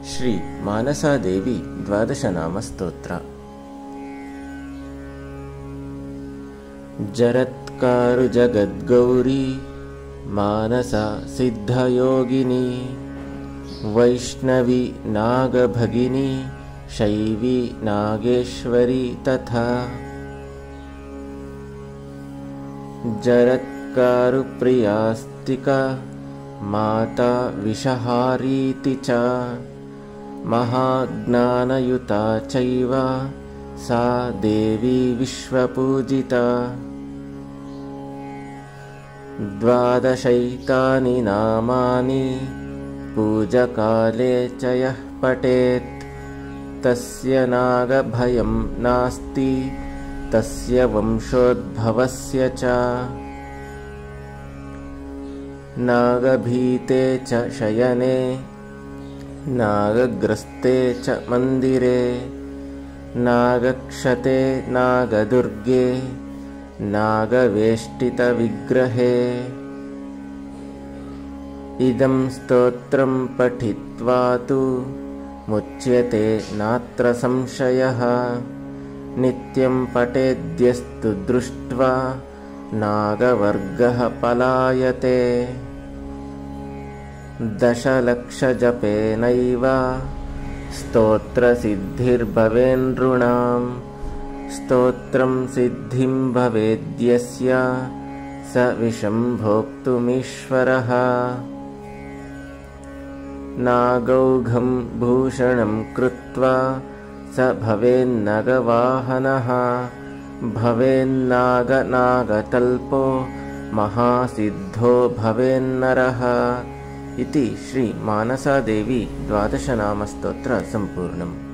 श्री मानसादेवी द्वादशनामस्तोत्र। जरत्कारु जगद्गौरी मानसा सिद्धयोगिनी, वैष्णवी नागभगिनी शैवी नागेश्वरी तथा। जरत्कारु प्रियास्तिका माता विषहारीति च, महाज्ञानयुता चैव सा देवी विश्वपूजिता। द्वादशैतानि नामानि पूजकाले च यः पठेत्, तस्य नागभयं नास्ति तस्य वंशोद्भवस्य च। नागभीते च शयने नागग्रस्ते च मंदिरे, नागक्षते नागदुर्गे नागवेष्टितविग्रहे। इदं स्तोत्रं पठित्वा तु मुच्यते नात्र संशयः, नित्यं पठेद्यस्तु दृष्ट्वा नागवर्गः पलायते। दशलक्षजपेनैव स्तोत्रसिद्धिर्भवेन्नृणां, स्तोत्रं सिद्धिं भवेद्यस्य स विषं भोक्तुमीश्वरः। नागौघं भूषणं कृत्वा स भवेन्नगवाहनः, भवेन्नागनागतल्पो महासिद्धो भवेन्नरः। इति श्री मानसादेवी द्वादशनामस्तोत्र सम्पूर्णम्।